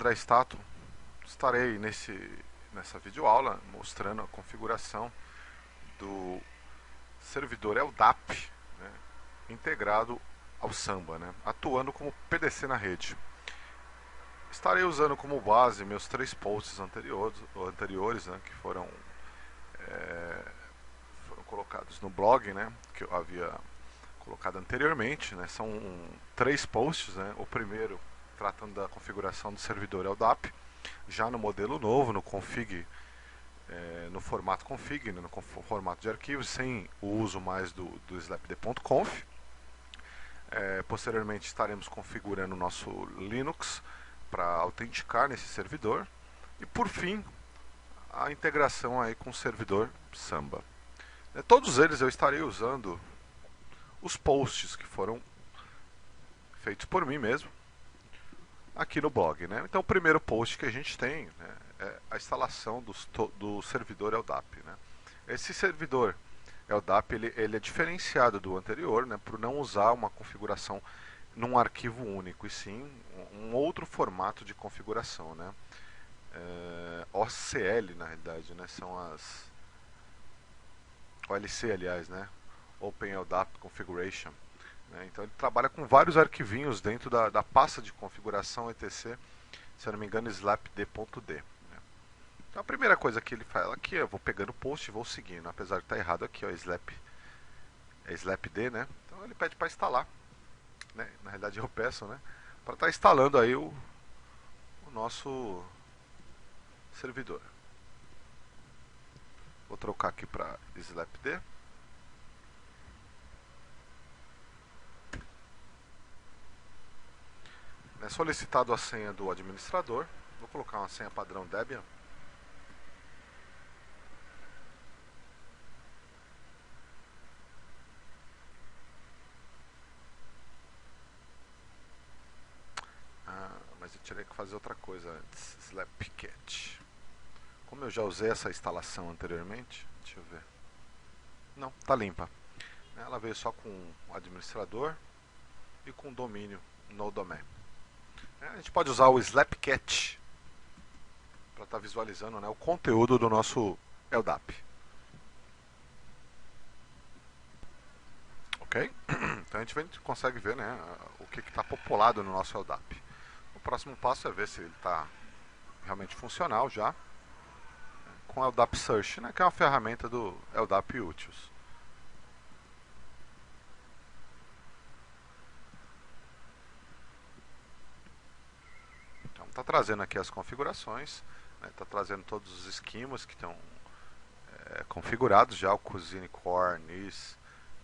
André Stato. Estarei nessa videoaula mostrando a configuração do servidor LDAP, né, integrado ao Samba, né, atuando como PDC na rede. Estarei usando como base meus 3 posts anteriores, né, que foram colocados no blog, né, que eu havia colocado anteriormente, né. São 3 posts, né. O primeiro tratando da configuração do servidor LDAP, já no modelo novo, no config, no formato config, né, no formato de arquivos, sem o uso mais do slapd.conf. Posteriormente estaremos configurando o nosso Linux para autenticar nesse servidor. E por fim, a integração aí com o servidor Samba. Todos eles eu estarei usando os posts que foram feitos por mim mesmo aqui no blog, né? Então o primeiro post que a gente tem, né, é a instalação do servidor LDAP, né? Esse servidor LDAP ele é diferenciado do anterior, né, por não usar uma configuração num arquivo único, e sim um outro formato de configuração, né? OCL na realidade, né, são as OLC, aliás, né? Open LDAP Configuration. Então ele trabalha com vários arquivinhos dentro da pasta de configuração etc. Se eu não me engano, slapd.d. Né? Então a primeira coisa que ele fala aqui, eu vou pegando o post e vou seguindo, apesar de estar errado aqui, ó, slapd, né? Então ele pede para instalar, né? Na realidade eu peço, né, para estar instalando aí o nosso servidor. Vou trocar aqui para slapd. É solicitado a senha do administrador. Vou colocar uma senha padrão Debian. Mas eu teria que fazer outra coisa antes. Slapcat. Como eu já usei essa instalação anteriormente, deixa eu ver. Não, tá limpa. Ela veio só com o administrador e com o domínio no domain. A gente pode usar o Slapcat para estar visualizando, né, o conteúdo do nosso LDAP. Ok? Então a gente consegue ver, né, o que está populado no nosso LDAP. O próximo passo é ver se ele está realmente funcional já com o LDAP Search, né, que é uma ferramenta do LDAP Utils. Então está trazendo aqui as configurações, está trazendo todos os esquemas que estão configurados já, o Cuisine Core, NIS,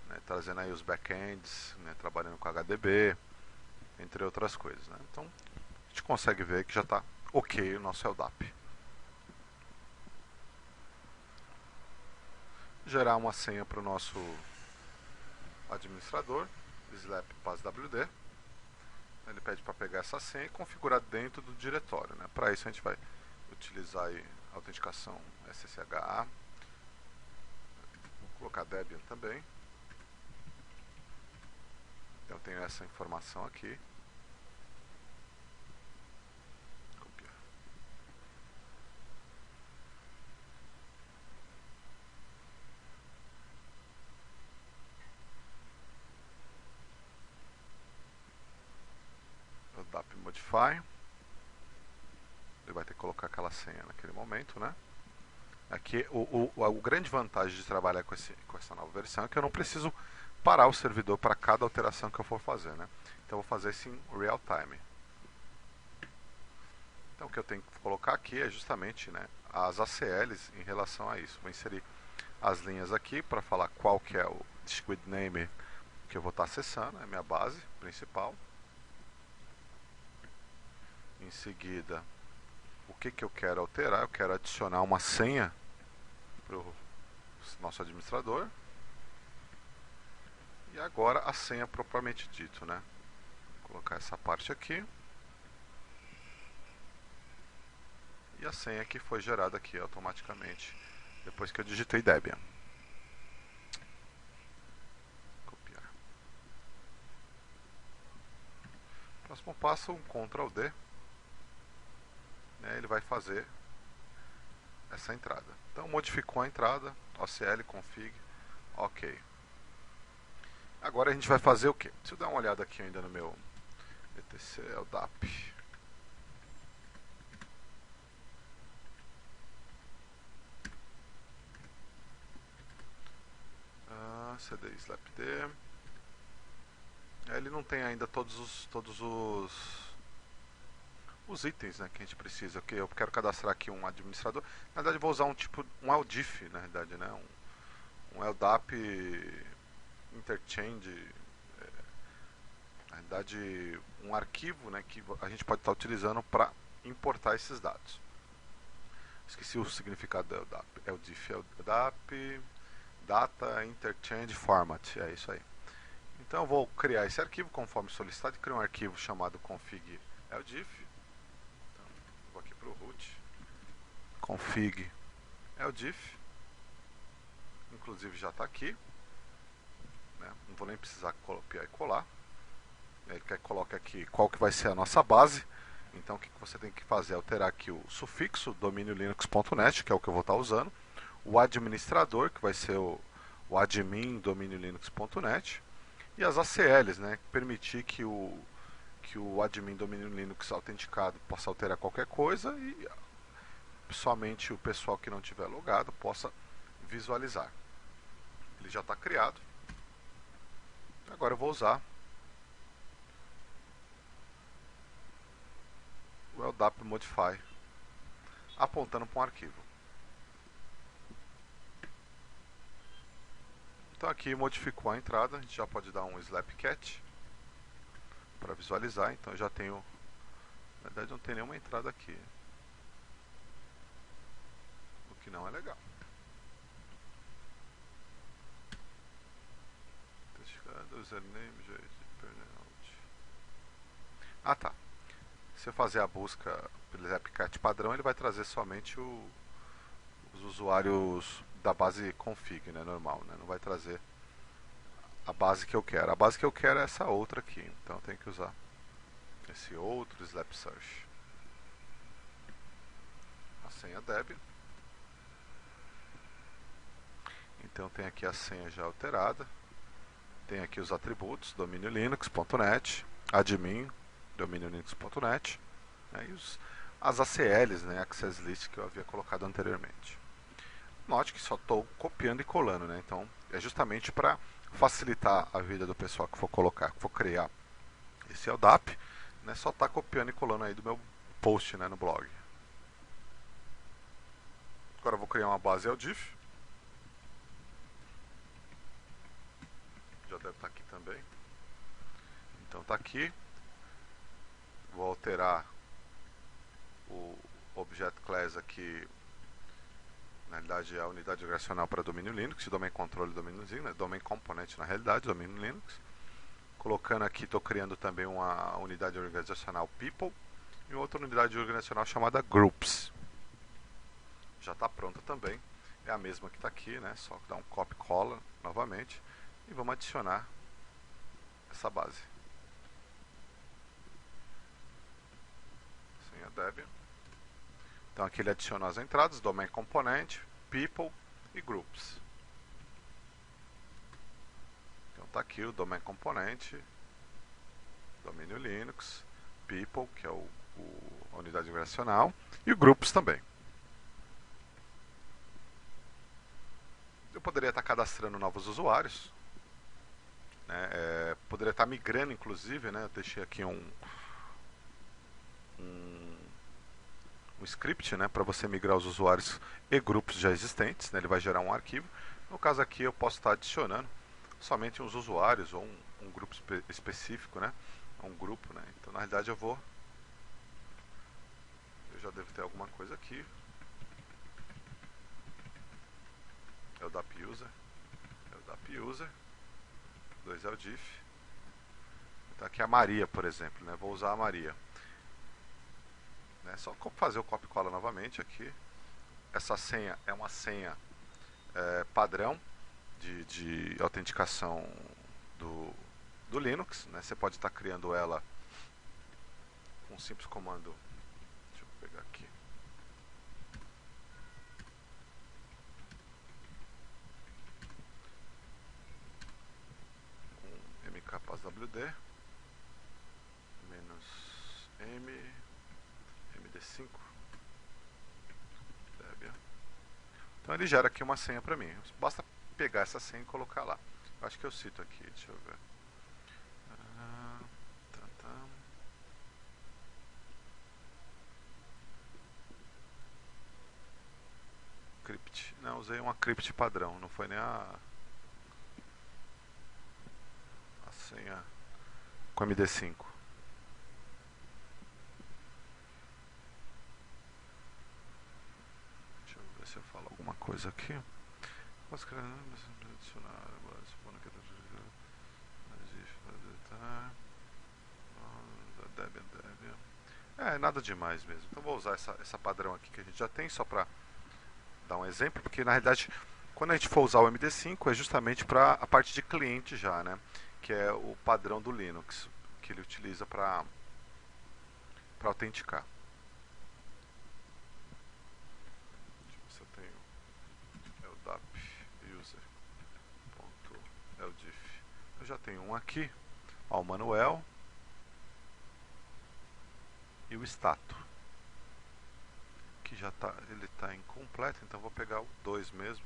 né, trazendo aí os backends, né, trabalhando com HDB, entre outras coisas. Né. Então a gente consegue ver que já está ok o nosso LDAP. Gerar uma senha para o nosso administrador, slap passwd. Ele pede para pegar essa senha e configurar dentro do diretório. Né. Para isso a gente vai utilizar aí a autenticação SSH. Vou colocar Debian também. Então eu tenho essa informação aqui. Copiar. LDAP Modify. Ele vai ter que colocar aquela senha naquele momento, né? Aqui o grande vantagem de trabalhar com essa nova versão é que eu não preciso parar o servidor para cada alteração que eu for fazer, né? Então eu vou fazer isso em real time. Então o que eu tenho que colocar aqui é justamente, né, as ACLs em relação a isso. Vou inserir as linhas aqui para falar qual que é o discrete name que eu vou estar acessando, é a minha base principal. Em seguida, o que eu quero alterar? Eu quero adicionar uma senha para o nosso administrador. E agora a senha propriamente dito, né? Vou colocar essa parte aqui. E a senha que foi gerada aqui automaticamente depois que eu digitei Debian. Copiar. Próximo passo, um Ctrl D. né, ele vai fazer essa entrada. Então modificou a entrada, OCL config, ok. Agora a gente vai fazer o que? Deixa eu dar uma olhada aqui ainda no meu etc LDAP. CD slapd. Ele não tem ainda todos os itens, né, que a gente precisa. Eu quero cadastrar aqui um administrador. Na verdade, eu vou usar um LDIF, na verdade, né, um LDAP interchange. Na verdade, um arquivo, né, que a gente pode estar utilizando para importar esses dados. Esqueci o significado do LDAP. LDIF, LDAP, Data Interchange Format, é isso aí. Então eu vou criar esse arquivo conforme solicitado, criar um arquivo chamado config LDIF. Então, vou aqui para o root, config LDIF, inclusive já está aqui, né? Não vou nem precisar copiar e colar. Ele quer que coloque aqui qual que vai ser a nossa base. Então o que você tem que fazer é alterar aqui o sufixo dominiolinux.net, que é o que eu vou estar usando, o administrador, que vai ser o admin dominiolinux.net, e as ACLs, né, permitir que o admin domínio Linux autenticado possa alterar qualquer coisa e somente o pessoal que não tiver logado possa visualizar. Ele já está criado. Agora eu vou usar o LDAP Modify apontando para um arquivo. Então aqui modificou a entrada, a gente já pode dar um slapcat para visualizar. Então eu já tenho, na verdade não tem nenhuma entrada aqui, o que não é legal. Ah tá, se eu fazer a busca pelo slapcat padrão, ele vai trazer somente os usuários da base config, né, normal, né? Não vai trazer a base que eu quero. A base que eu quero é essa outra aqui, então eu tenho que usar esse outro slap search. A senha Debian. Então tem aqui a senha já alterada. Tem aqui os atributos, dominiolinux.net, admin, dominiolinux.net, né, e as ACLs, né, Access List, que eu havia colocado anteriormente. Note que só estou copiando e colando, né? Então é justamente para facilitar a vida do pessoal que for colocar, que for criar esse LDAP, né? Só está copiando e colando aí do meu post, né, no blog. Agora eu vou criar uma base LDIF. Já deve estar aqui também. Então está aqui. Vou alterar o Object Class aqui. Na realidade é a unidade operacional para domínio Linux, domain controle domínio Linux, né? Domain component na realidade, domínio Linux. Colocando aqui, estou criando também uma unidade organizacional People e outra unidade organizacional chamada Groups. Já está pronta também, é a mesma que está aqui, né? Só dar um copy cola novamente e vamos adicionar essa base. Senha Debian. Então aqui ele adicionou as entradas, Domain Component, People e Groups. Então está aqui o Domain Component, Domínio Linux, People, que é a unidade operacional, e o Groups também. Eu poderia estar cadastrando novos usuários, né? Poderia estar migrando, inclusive, né? Eu deixei aqui um script, né, para você migrar os usuários e grupos já existentes, né, ele vai gerar um arquivo. No caso aqui eu posso estar adicionando somente uns usuários ou um grupo específico, né, um grupo, né. Então na realidade eu já devo ter alguma coisa aqui. LDAP user, 2 LDIF. Então aqui é a Maria, por exemplo, né, vou usar a Maria. Só fazer o copy cola novamente aqui. Essa senha é uma senha padrão de autenticação do Linux, né? Você pode estar criando ela com um simples comando. Deixa eu pegar aqui. Então ele gera aqui uma senha para mim. Basta pegar essa senha e colocar lá. Eu acho que eu cito aqui, deixa eu ver. Crypt. Não, usei uma crypt padrão, não foi nem a senha com MD5. Deixa eu ver se eu falo alguma coisa aqui. Nada demais mesmo. Então vou usar essa padrão aqui que a gente já tem, só para dar um exemplo, porque na realidade quando a gente for usar o MD5 é justamente para a parte de cliente já, né? Que é o padrão do Linux que ele utiliza para autenticar. Deixa eu ver se eu tenho LDAP user.ldif. Eu já tenho um aqui, ó, o Manuel e o status, que já tá, ele está incompleto, então vou pegar o 2 mesmo,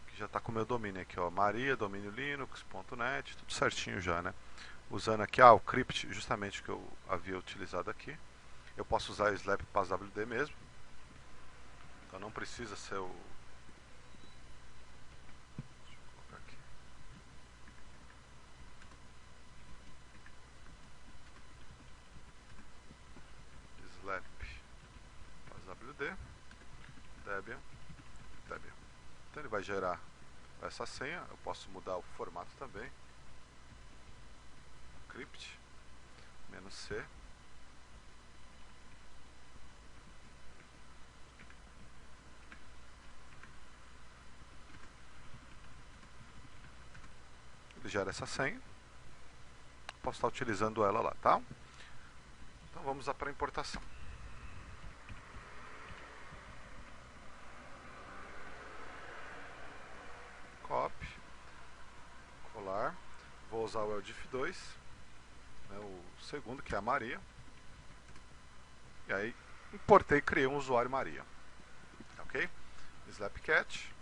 que já está com o meu domínio aqui, ó, Maria, domínio linux.net, tudo certinho já, né? Usando aqui, o crypt, justamente que eu havia utilizado aqui. Eu posso usar o slap passwd mesmo, então não precisa ser o... Deixa eu colocar aqui. Slap passwd Debian. Então ele vai gerar essa senha. Eu posso mudar o formato também. Crypt -c. Ele gera essa senha. Posso estar utilizando ela lá, tá? Então vamos para a importação. Copy, colar. Vou usar o LDIF2, né, o segundo, que é a Maria. E aí importei e criei um usuário Maria. Ok? Slapcat.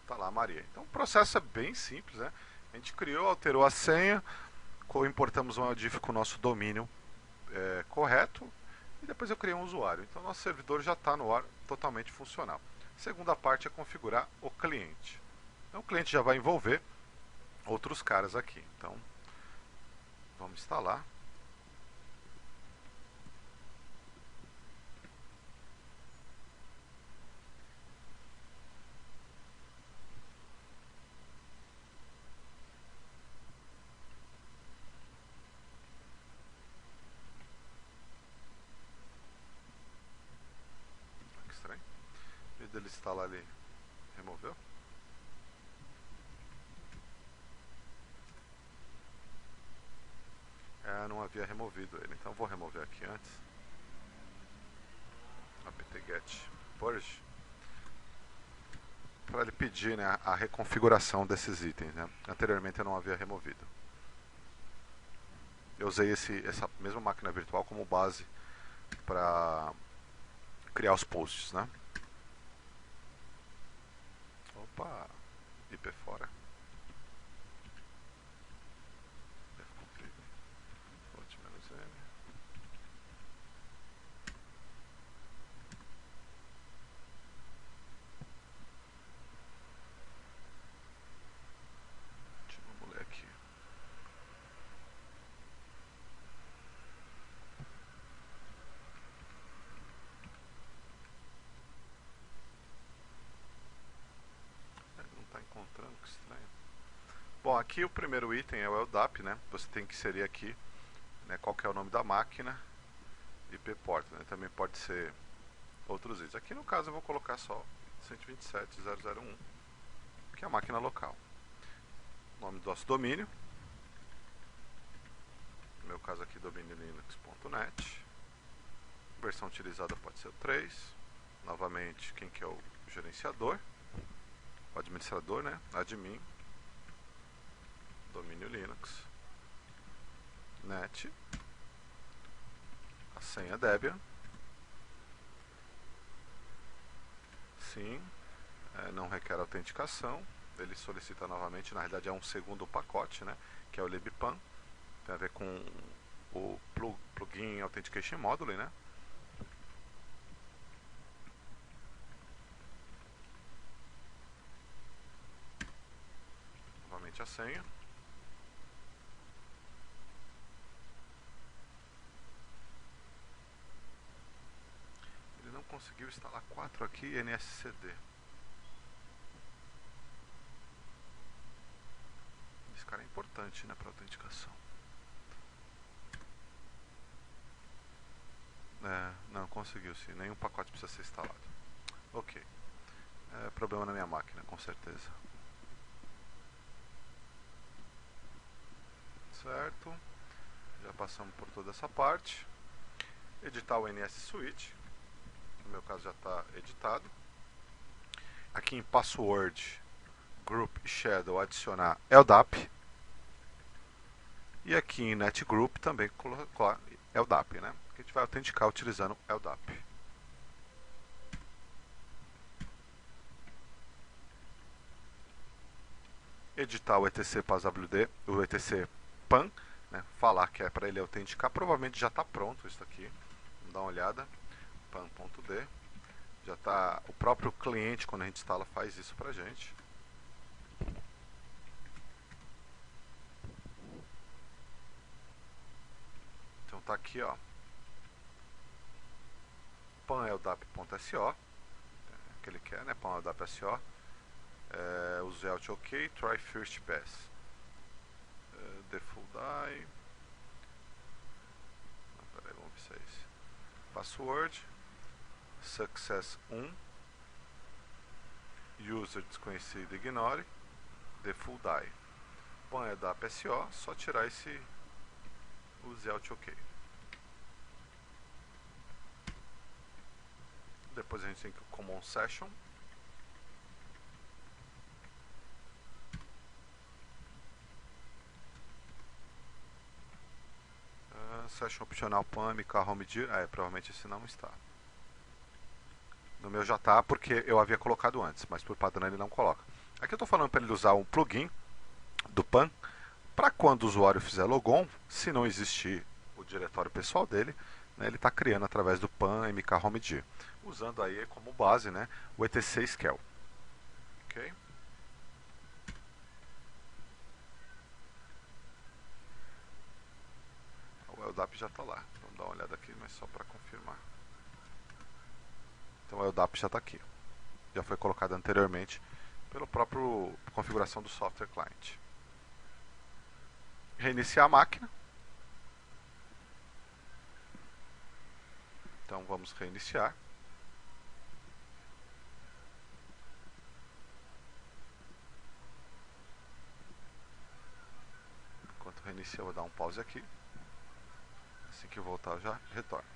Tá lá a Maria. Então o processo é bem simples, né? A gente criou, alterou a senha, importamos um LDIF com o nosso domínio correto, e depois eu criei um usuário. Então nosso servidor já está no ar, totalmente funcional. Segunda parte é configurar o cliente. Então o cliente já vai envolver outros caras aqui. Então vamos instalar. Que estranho. Em vez dele instalar ali, removeu. Não havia removido ele, então vou remover aqui antes. apt-get purge, para ele pedir, né, a reconfiguração desses itens, né? Anteriormente eu não havia removido. Eu usei essa mesma máquina virtual como base para criar os posts, né? Opa, IP fora. Encontrando, que estranho. Bom, aqui o primeiro item é o LDAP, né? Você tem que inserir aqui, né, qual que é o nome da máquina, IP port, né? Também pode ser outros itens. Aqui no caso eu vou colocar só 127.0.0.1, que é a máquina local. O nome do nosso domínio, no meu caso aqui domínio linux.net. Versão utilizada pode ser o 3. Novamente, quem que é o gerenciador? O administrador, né? Admin, domínio Linux, net, a senha Debian, sim, não requer autenticação. Ele solicita novamente, na realidade é um segundo pacote, né, que é o libpan, tem a ver com o plugin Authentication Module, né. Novamente a senha. Ele não conseguiu instalar 4 aqui NSCD. Esse cara é importante, né, para autenticação. Não conseguiu sim, nenhum pacote precisa ser instalado. Ok, problema na minha máquina, com certeza. Certo, já passamos por toda essa parte. Editar o NS Switch, no meu caso já está editado. Aqui em Password, Group e Shadow adicionar LDAP. E aqui em NetGroup também colocar LDAP, né? Que a gente vai autenticar utilizando LDAP. Editar o etc PASWD, o etc PAN, né? Falar que é para ele autenticar. Provavelmente já está pronto isso aqui. Vamos dar uma olhada. PAN.d. Já está, o próprio cliente, quando a gente instala, faz isso pra gente. Então tá aqui, ó, pan.ldap.so, que ele quer, né, pan.ldap.so, use out ok, try first pass, default die, peraí, vamos ver se é isso, password, success 1, user desconhecido ignore, default die, pan.ldap.so, só tirar esse use out ok. Depois a gente tem que o common session. Session opcional PAN, MK Home Dir. Provavelmente esse não está. No meu já está porque eu havia colocado antes, mas por padrão ele não coloca. Aqui eu estou falando para ele usar um plugin do PAN para quando o usuário fizer logon, se não existir o diretório pessoal dele, né, ele está criando através do PAN MK Home Dir, usando aí como base, né, o etc Scale. Ok? O LDAP já está lá. Vamos dar uma olhada aqui, mas só para confirmar. Então o LDAP já está aqui. Já foi colocado anteriormente pela própria configuração do software client. Reiniciar a máquina. Então vamos reiniciar. Enquanto reinicia, eu vou dar um pause aqui. Assim que voltar, eu já retorno.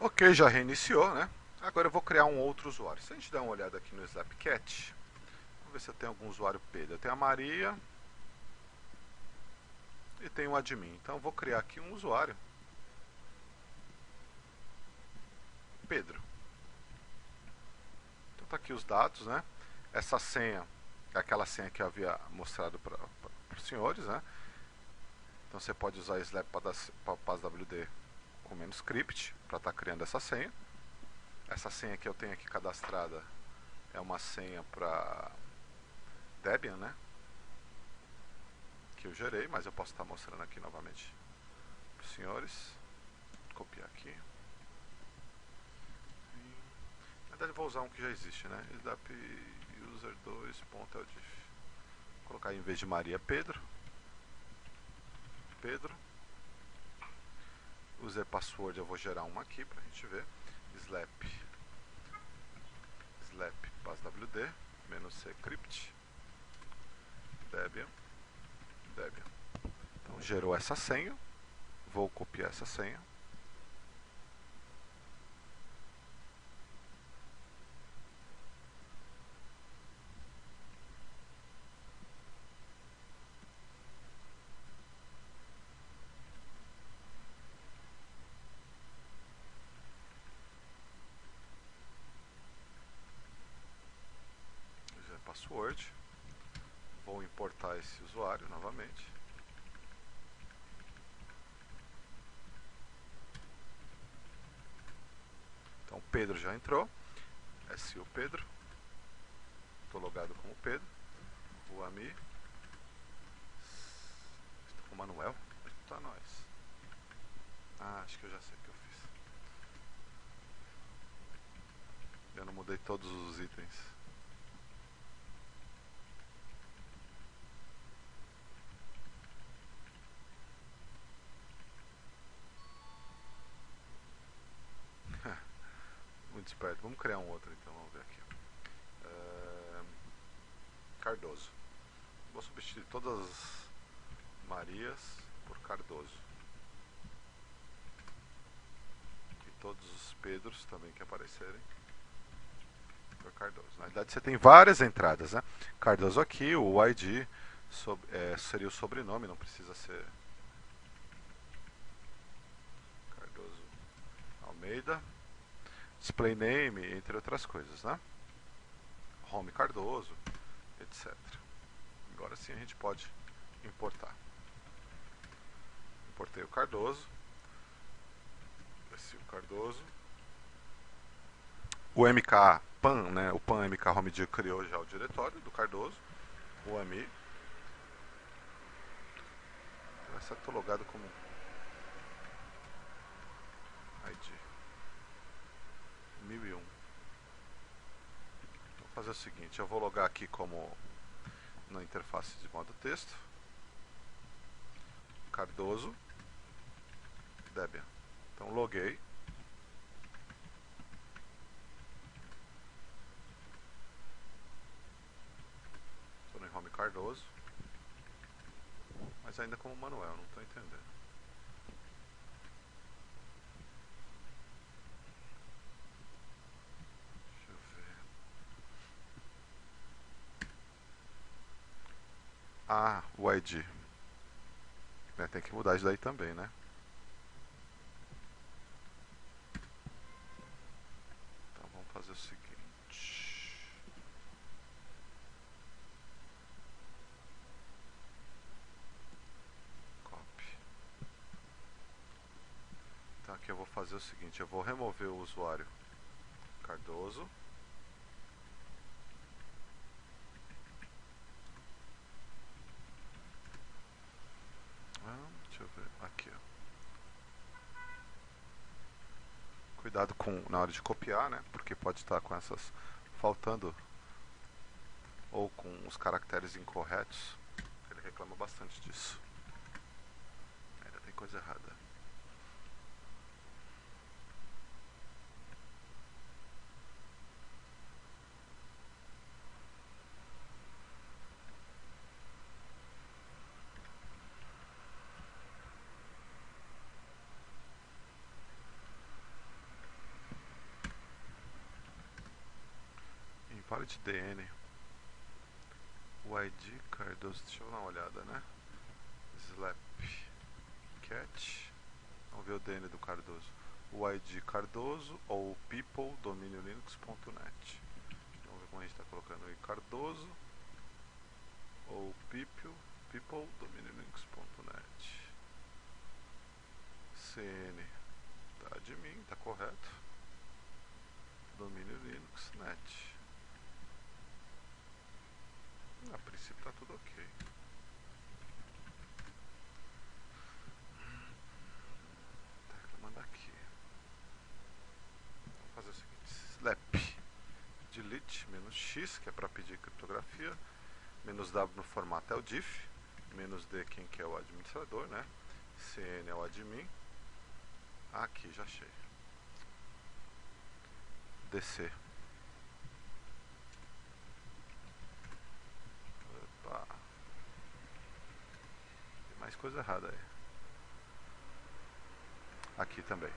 Ok, já reiniciou, né? Agora eu vou criar um outro usuário. Se a gente der uma olhada aqui no Slapcat, vamos ver se eu tenho algum usuário Pedro. Eu tenho a Maria e tenho o admin. Então eu vou criar aqui um usuário Pedro. Então tá aqui os dados, né? Essa senha é aquela senha que eu havia mostrado para os senhores, né? Então você pode usar Slap para PASWD com menos script para estar criando essa senha. Essa senha que eu tenho aqui cadastrada é uma senha para Debian, né? Que eu gerei, mas eu posso estar mostrando aqui novamente para os senhores. Vou copiar aqui. Na verdade eu vou usar um que já existe, né? Slap user 2.ld. Vou colocar aí, em vez de Maria, Pedro. User password eu vou gerar uma aqui pra gente ver. Slap passwd -c crypt Debian. Então gerou essa senha. Vou copiar essa senha. Pedro já entrou. SU Pedro. Estou logado como Pedro. O Ami. Estou com o Manuel. Tá nós. Acho que eu já sei o que eu fiz. Eu não mudei todos os itens. Muito esperto. Vamos criar um outro então. Vamos ver aqui. Cardoso. Vou substituir todas as Marias por Cardoso. E todos os Pedros também que aparecerem por Cardoso. Na realidade você tem várias entradas, né? Cardoso aqui, o ID seria o sobrenome, não precisa ser Cardoso Almeida. Display name, entre outras coisas, né? Home Cardoso, etc. Agora sim a gente pode importar. Importei o Cardoso. Esse é o Cardoso. O MK PAN, né? O PAN MK Home criou já o diretório do Cardoso. O AMI. Vai ser logado como ID 1001. Vou fazer o seguinte, eu vou logar aqui como na interface de modo texto. Cardoso Debian. Então loguei. Estou no Home Cardoso. Mas ainda como Manuel, não estou entendendo. Deixa eu ver. O ID. Tem que mudar isso daí também, né? Então vamos fazer o seguinte. Copy. Então aqui eu vou fazer o seguinte, eu vou remover o usuário Cardoso. Deixa eu ver, aqui ó. Cuidado na hora de copiar, né? Porque pode estar com essas faltando ou com os caracteres incorretos. Ele reclama bastante disso. Ainda tem coisa errada. Invalid DN. O ID Cardoso, deixa eu dar uma olhada, né? Slap cat. Vamos ver o DN do Cardoso. O ID Cardoso ou people domínio linux.net. Vamos ver como a gente está colocando aí. Cardoso ou people domínio linux.net. CN tá admin, tá correto. Domínio Linux net. A princípio tá tudo ok. Tá reclamando aqui. Vamos fazer o seguinte: slap delete -x, que é para pedir criptografia, -w no formato é o diff, -d quem que é o administrador, né? CN é o admin. Aqui já achei. DC. Opa. Tem mais coisa errada aí. Aqui também.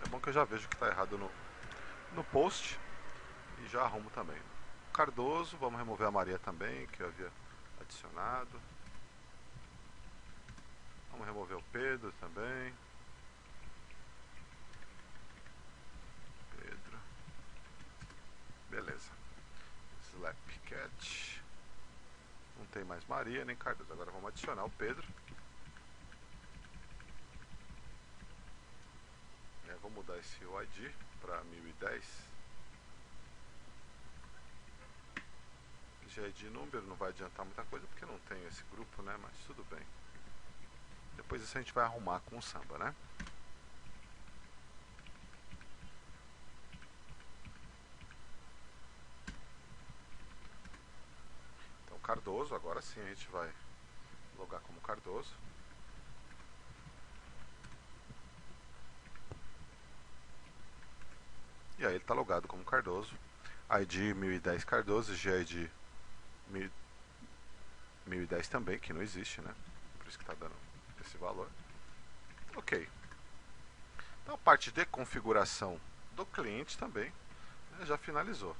É bom que eu já vejo que está errado no post e já arrumo também. Cardoso, vamos remover a Maria também, que eu havia adicionado. Vamos remover o Pedro também. Pedro. Beleza. Slap cat. Não tem mais Maria nem Cardoso. Agora vamos adicionar o Pedro. Vou mudar esse UID para 1010. Já é de número, não vai adiantar muita coisa porque não tenho esse grupo, né? Mas tudo bem. Depois isso a gente vai arrumar com o samba, né? Então Cardoso, agora sim a gente vai logar como Cardoso. E aí ele está logado como Cardoso. ID 1010 Cardoso, GID 1010 também, que não existe, né? Por isso que está dando esse valor. Ok. Então a parte de configuração do cliente também, né, já finalizou.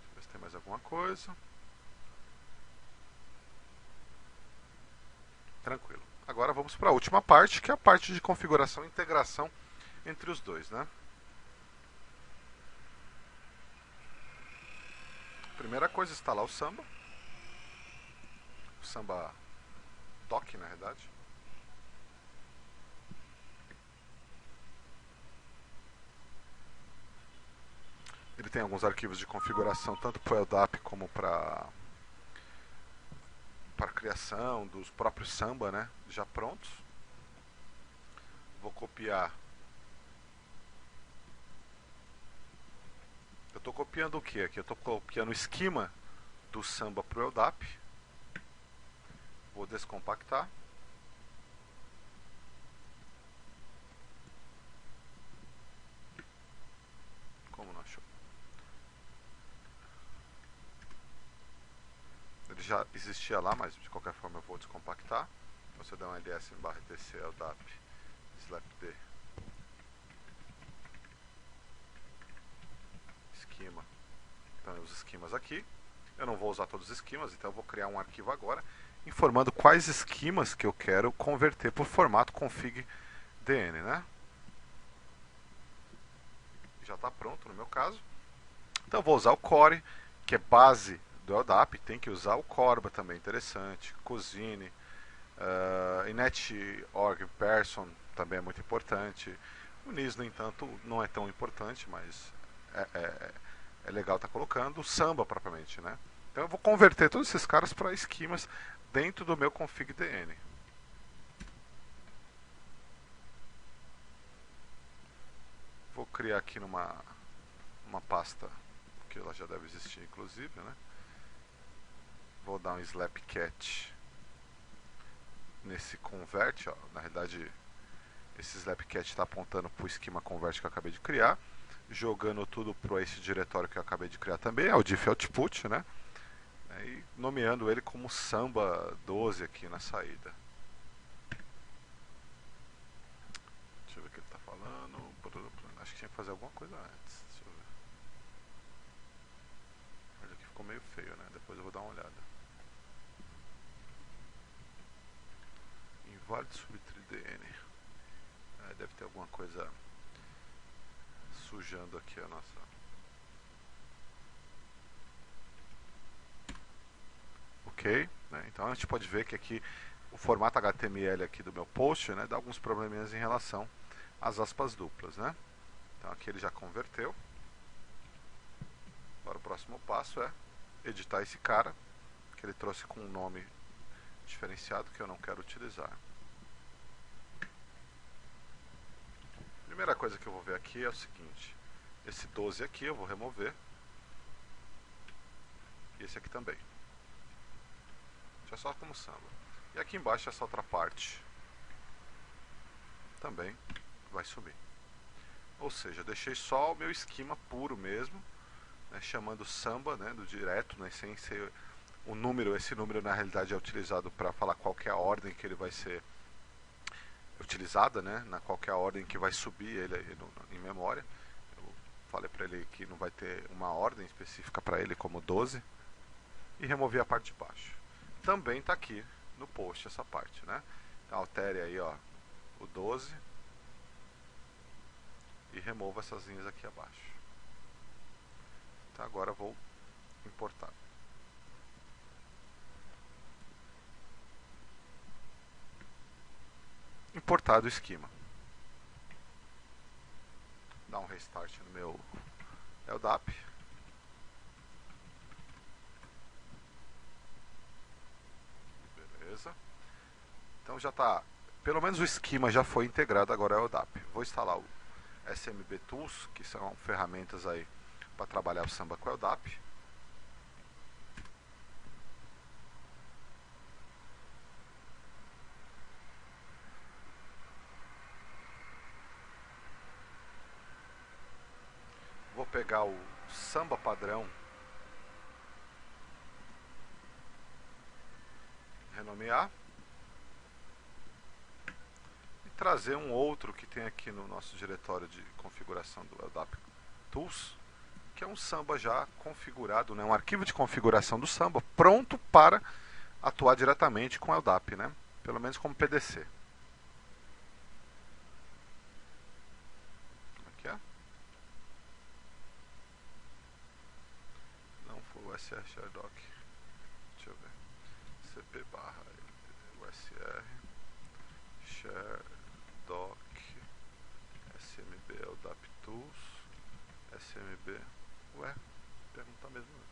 Deixa eu ver se tem mais alguma coisa. Tranquilo. Agora vamos para a última parte, que é a parte de configuração e integração entre os dois, né? Primeira coisa, instalar o Samba Dock, na verdade. Ele tem alguns arquivos de configuração, tanto para o LDAP como para a criação dos próprios Samba, né, já prontos. Vou copiar. Eu estou copiando o que aqui? Eu estou copiando o esquema do Samba para o LDAP. Vou descompactar. Como não achou? Ele já existia lá, mas de qualquer forma eu vou descompactar. Então você dá um ls/tc LDAP slapd esquema. Então os esquemas aqui. Eu não vou usar todos os esquemas, então eu vou criar um arquivo agora informando quais esquemas que eu quero converter por formato config.dn, né? Já está pronto no meu caso. Então eu vou usar o core, que é base do LDAP, tem que usar o Corba também, interessante, Cosine, Inet.org Person também é muito importante. O NIS, no entanto, não é tão importante, mas é legal estar colocando. O Samba propriamente, né? Então eu vou converter todos esses caras para esquemas dentro do meu config.dn. Vou criar aqui numa pasta que ela já deve existir, inclusive, né? Vou dar um slapcat nesse convert, ó. Na realidade, esse slapcat está apontando para o esquema convert que eu acabei de criar, jogando tudo para esse diretório que eu acabei de criar também, é o diff output, né? E nomeando ele como Samba 12 aqui na saída. Deixa eu ver o que ele está falando. Acho que tinha que fazer alguma coisa antes. Deixa eu ver. Mas aqui ficou meio feio, né? Depois eu vou dar uma olhada. Invalid subtree.dn. Deve ter alguma coisa sujando aqui a nossa. Ok, né? Então a gente pode ver que aqui o formato HTML aqui do meu post, né, dá alguns probleminhas em relação às aspas duplas, né? Então aqui ele já converteu. Agora o próximo passo é editar esse cara, que ele trouxe com um nome diferenciado que eu não quero utilizar. Primeira coisa que eu vou ver aqui é o seguinte: esse 12 aqui eu vou remover, e esse aqui também. Deixa só como Samba. E aqui embaixo essa outra parte também vai sumir. Ou seja, deixei só o meu esquema puro mesmo, né, chamando Samba, né, do direto, né, sem ser o número. Esse número na realidade é utilizado para falar qual que é a ordem que ele vai ser utilizada, né, na qual que é a ordem que vai subir ele em memória. Eu falei para ele que não vai ter uma ordem específica para ele como 12, e removi a parte de baixo. Também está aqui no post essa parte, né? Então, altere aí, ó, o 12 e remova essas linhas aqui abaixo. Então agora eu vou importar. importado o esquema. Dá um restart no meu LDAP. Beleza. Então já está, pelo menos o esquema já foi integrado agora ao LDAP. Vou instalar o SMB Tools, que são ferramentas aí para trabalhar o Samba com o LDAP. Vou pegar o Samba padrão, renomear e trazer um outro que tem aqui no nosso diretório de configuração do LDAP Tools, que é um Samba já configurado, né? Um arquivo de configuração do Samba pronto para atuar diretamente com o LDAP, né? Pelo menos como PDC. Aqui é. Não foi o USR Share Doc. Deixa eu ver. CP barra USR Share Doc SMB LDAP Tools SMB. Ué, pergunta mesmo.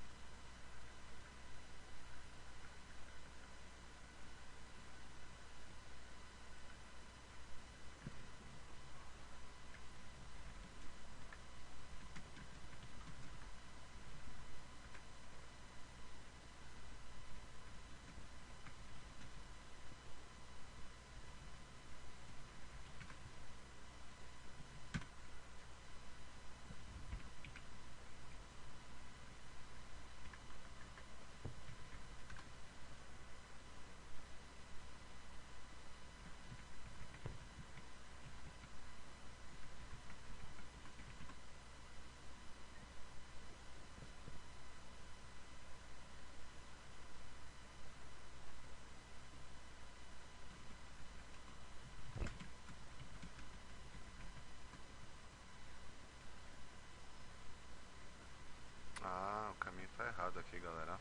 Ah, o caminho está errado aqui, galera.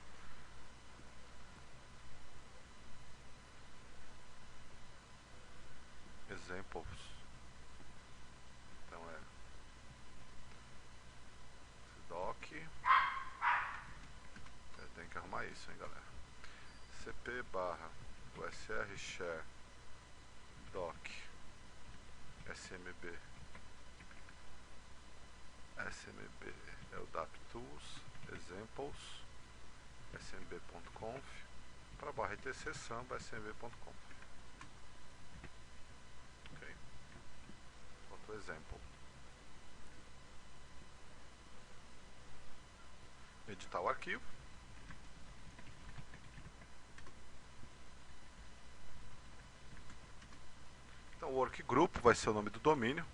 Examples. Então é doc. Eu tenho que arrumar isso, hein, galera. CP barra USR share doc SMB LDAP Tools Examples smb.conf para barra etc samba smb.conf. Ok. Outro exemplo. Editar o arquivo. Então o workgroup vai ser o nome do domínio.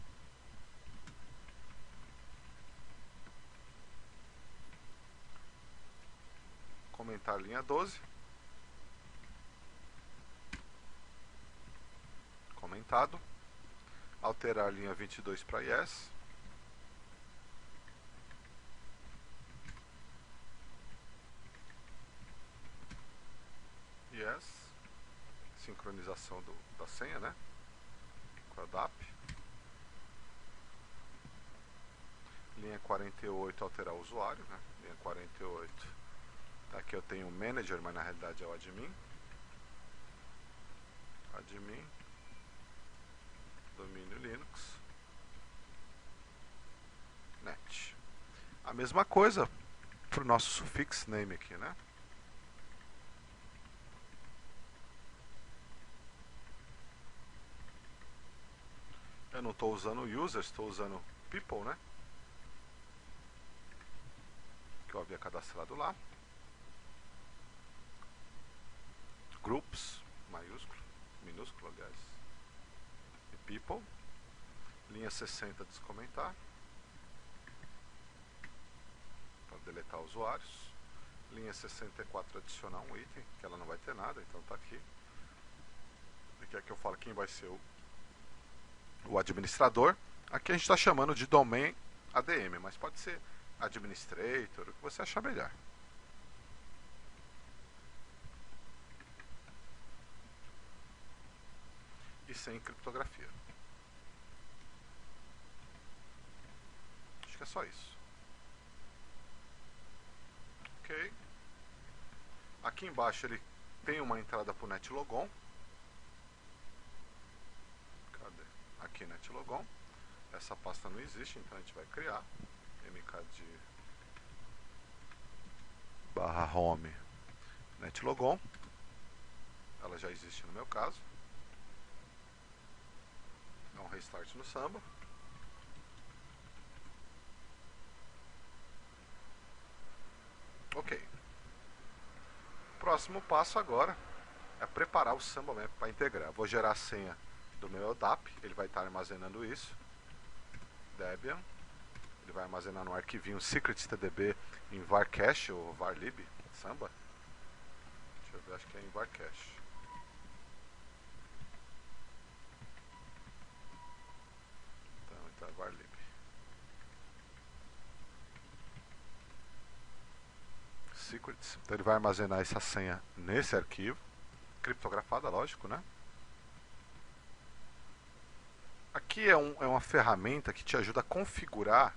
Comentar linha 12. Comentado. Alterar linha 22 para yes. Yes. Sincronização da senha, né? Com a DAP. Linha 48, alterar o usuário, né? Linha 48. Aqui eu tenho o manager, mas na realidade é o admin. Admin. Domínio Linux. Net. A mesma coisa para o nosso suffix name aqui, né? Eu não estou usando users, estou usando people, né? Que eu havia cadastrado lá. Groups, maiúsculo, minúsculo, aliás. E people. Linha 60, descomentar. Para deletar usuários. Linha 64, adicionar um item, que ela não vai ter nada, então está aqui. E quer que eu fale quem vai ser o administrador. Aqui a gente está chamando de domain ADM, mas pode ser administrator, o que você achar melhor. E sem criptografia. Acho que é só isso. Ok. Aqui embaixo ele tem uma entrada para o netlogon. Cadê? Aqui netlogon. Essa pasta não existe, então a gente vai criar mkd /home netlogon. Ela já existe no meu caso. Dá um restart no Samba. Ok. Próximo passo agora é preparar o Samba Map para integrar. Vou gerar a senha do meu LDAP, ele vai estar armazenando isso. Debian, ele vai armazenar no arquivinho secrets_tdb em varcache ou varlib, Samba. Deixa eu ver, acho que é em varcache. Então é varlib. Secrets. Então ele vai armazenar essa senha nesse arquivo, criptografada, lógico, né? Aqui é uma ferramenta que te ajuda a configurar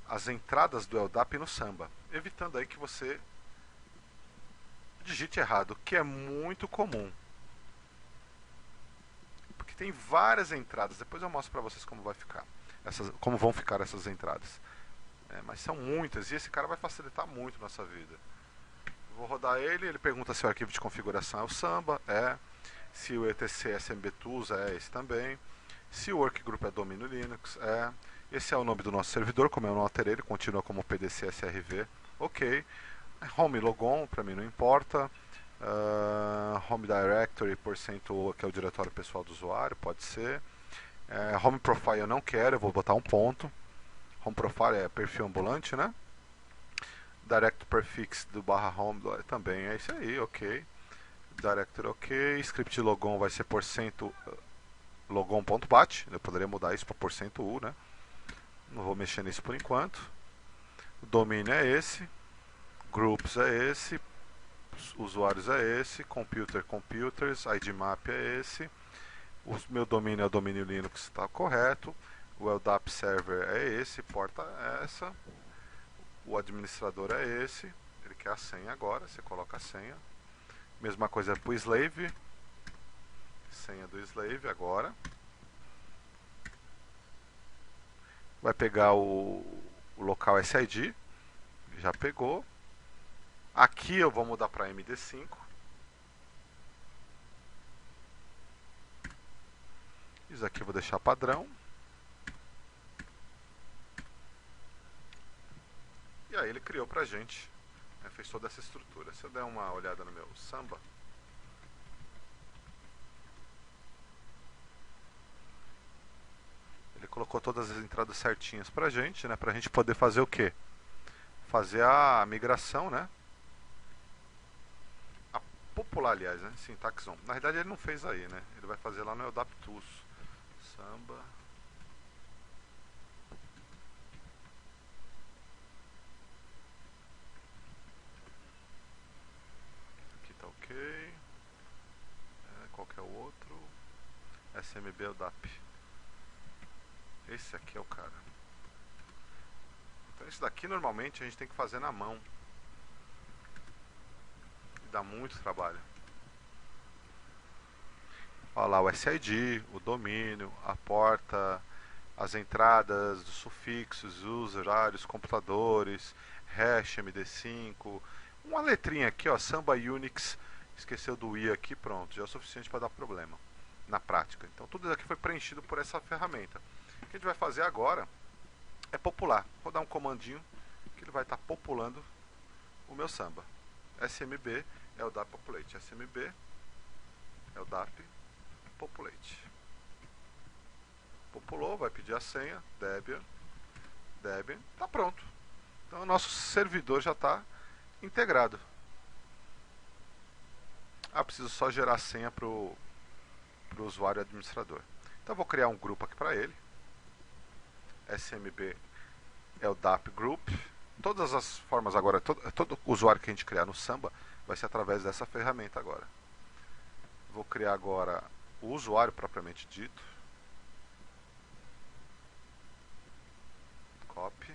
as entradas do LDAP no Samba, evitando aí que você digite errado, que é muito comum. Porque tem várias entradas, depois eu mostro para vocês como como vão ficar essas entradas. Mas são muitas e esse cara vai facilitar muito a nossa vida. Vou rodar ele pergunta se o arquivo de configuração é o Samba, se o etc smbtools é esse também, se o workgroup é domínio Linux, esse é o nome do nosso servidor, como eu não alterei, ele continua como pdcsrv, ok. Home logon, para mim não importa. Home directory, %, que é o diretório pessoal do usuário, pode ser. Home profile eu não quero, eu vou botar um ponto. Home profile é perfil ambulante, né? Direct prefix do /home também é isso aí, ok. Directory ok. Script logon vai ser % logon.bat. Eu poderia mudar isso para %u, né? Não vou mexer nisso por enquanto. O domínio é esse. Groups é esse. Usuários é esse. Computers. IDMap é esse. O meu domínio é o domínio Linux, está correto. O LDAP server é esse. Porta é essa. O administrador é esse. Ele quer a senha agora. Você coloca a senha. Mesma coisa para o slave. Senha do slave agora. Vai pegar o local SID. Já pegou. Aqui eu vou mudar para MD5. Isso aqui eu vou deixar padrão. E aí ele criou pra gente, fez toda essa estrutura. Se eu der uma olhada no meu Samba, ele colocou todas as entradas certinhas pra gente, né? Pra gente poder fazer o quê? Fazer a migração, né? A popular, aliás, né? Syntax on. Na verdade ele não fez aí, né? Ele vai fazer lá no LDAP Tools. Samba. Aqui tá ok. Qual que é o outro? SMB LDAP. Esse aqui é o cara. Então isso daqui normalmente a gente tem que fazer na mão. E dá muito trabalho. Olha lá o SID, o domínio, a porta, as entradas, os sufixos, os horários, computadores, hash, MD5. Uma letrinha aqui, ó, Samba Unix, esqueceu do I aqui, pronto, já é o suficiente para dar problema na prática. Então tudo isso aqui foi preenchido por essa ferramenta. O que a gente vai fazer agora é popular. Vou dar um comandinho que ele vai estar populando o meu Samba. SMB é o DAP Populate. SMB é o DAP Populate. Populou, vai pedir a senha, Debian, tá pronto. Então o nosso servidor já está integrado. Preciso só gerar a senha para o usuário administrador. Então eu vou criar um grupo aqui para ele. SMB é o DAP Group. Todas as formas agora, todo usuário que a gente criar no Samba vai ser através dessa ferramenta agora. Vou criar agora o usuário propriamente dito. Copy.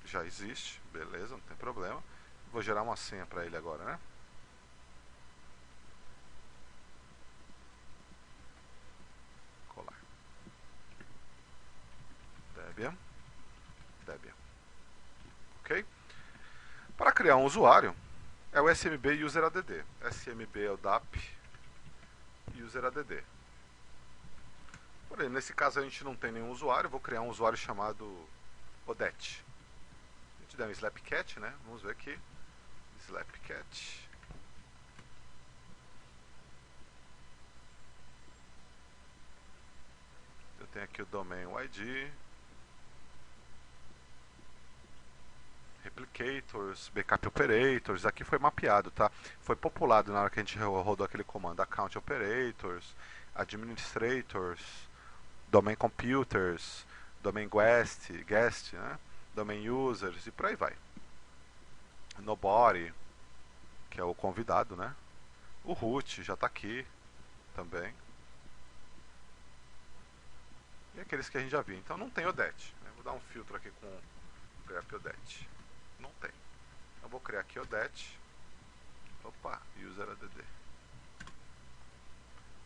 Já existe, beleza, não tem problema. Vou gerar uma senha para ele agora, né? Colar. Debian. Debian. Ok? Para criar um usuário, é o smb useradd. smb é o DAP useradd. Porém, nesse caso a gente não tem nenhum usuário, vou criar um usuário chamado Odete. A gente der um slapcat, né? Vamos ver aqui. Slapcat. Eu tenho aqui o domain ID, replicators, backup operators. Aqui foi mapeado, tá? Foi populado na hora que a gente rodou aquele comando. Account operators, administrators, domain computers, domain guest, né? Domain users e por aí vai. Nobody, que é o convidado, né? O root já está aqui também. E aqueles que a gente já viu. Então não tem Odete, né? Vou dar um filtro aqui com grep Odete. Não tem. Então vou criar aqui Odete. Opa, useradd.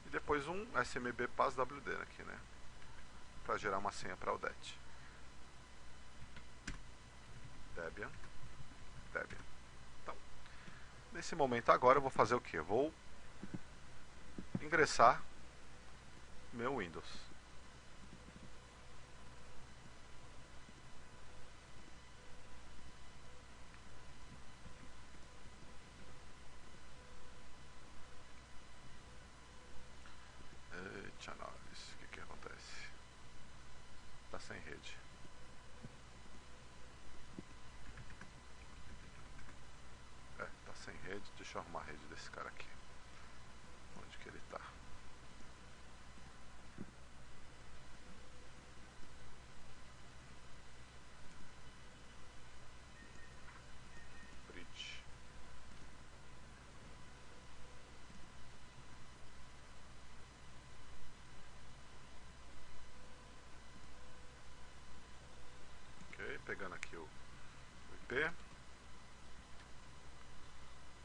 E depois um smb passwd aqui, né? Para gerar uma senha para Odete. Debian. Debian. Então, nesse momento agora eu vou fazer o que? Eu vou ingressar meu Windows. Eita, nós. O que acontece? Tá sem rede. Tá sem rede. Deixa eu arrumar a rede desse cara aqui. Onde que ele tá? Bridge. Ok, pegando aqui o IP.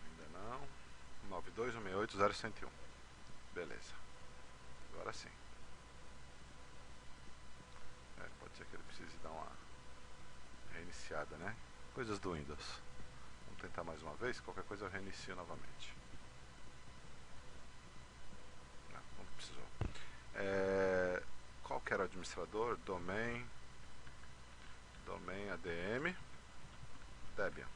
Ainda não. 92.168.0.101. Beleza. Agora sim. Pode ser que ele precise dar uma reiniciada, né? Coisas do Windows. Vamos tentar mais uma vez. Qualquer coisa eu reinicio novamente. Não precisou. Qual que era o administrador? Domain ADM Debian.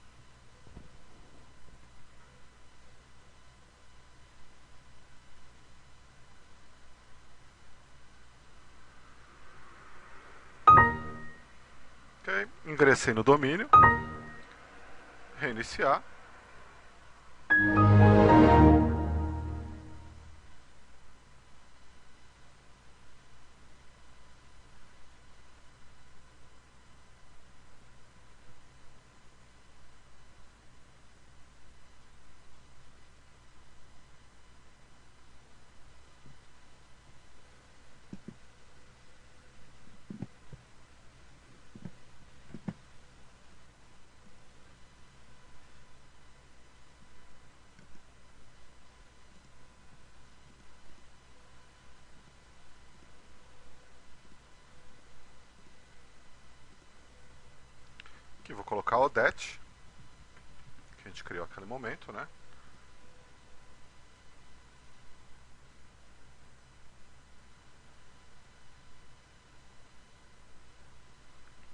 Ok, ingressei no domínio, reiniciar. Aqui vou colocar o Odete, que a gente criou naquele momento, né?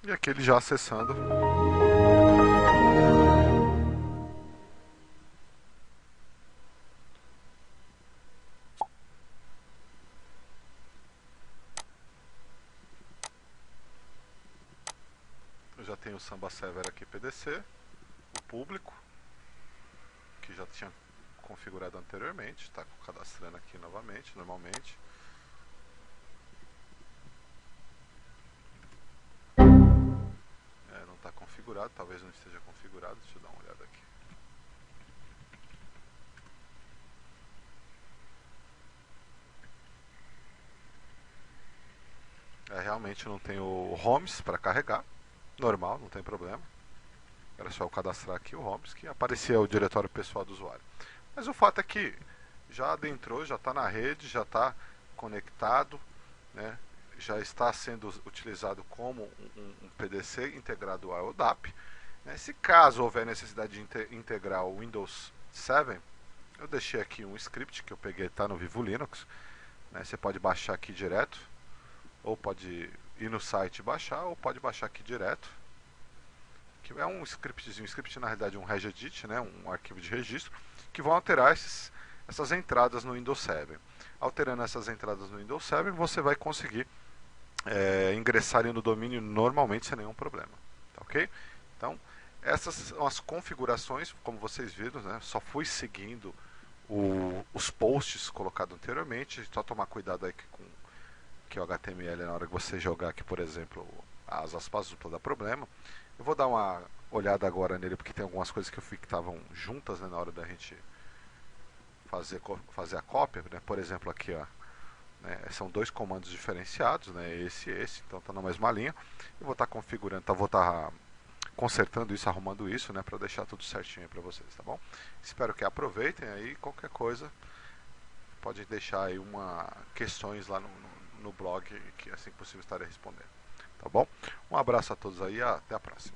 E aqui ele já acessando. Eu já tenho o Samba Server aqui PDC, o público, que já tinha configurado anteriormente, está cadastrando aqui novamente, normalmente. Não está configurado, talvez não esteja configurado, deixa eu dar uma olhada aqui. infelizmente não tem o Homes para carregar. Normal, não tem problema. Era só eu cadastrar aqui o Homes que aparecia o diretório pessoal do usuário. Mas o fato é que já adentrou, já está na rede, já está conectado, né? Já está sendo utilizado como um PDC integrado ao ODAP. Né? Se caso houver necessidade de integrar o Windows 7, eu deixei aqui um script que eu peguei, está no Vivo Linux. Né? Você pode baixar aqui direto, ou pode ir no site e baixar, ou pode baixar aqui direto. Que é um scriptzinho, na realidade um regedit, né? Um arquivo de registro, que vão alterar essas entradas no Windows 7. Alterando essas entradas no Windows 7, você vai conseguir ingressar no domínio normalmente sem nenhum problema. Tá, ok? Então, essas são as configurações, como vocês viram, né? Só fui seguindo os posts colocados anteriormente. Só tomar cuidado aí com que o HTML, na hora que você jogar aqui, por exemplo, as aspas duplas dá problema. Eu vou dar uma olhada agora nele, porque tem algumas coisas que eu vi que estavam juntas, né, na hora da gente fazer a cópia, né? Por exemplo, aqui, ó, né, são dois comandos diferenciados, né, esse e esse, então está na mesma linha. Eu vou estar configurando, vou estar consertando isso, arrumando isso, né, para deixar tudo certinho para vocês, tá bom? Espero que aproveitem aí, qualquer coisa pode deixar aí questões lá no blog, que assim que possível estarei respondendo, tá bom? Um abraço a todos aí, até a próxima.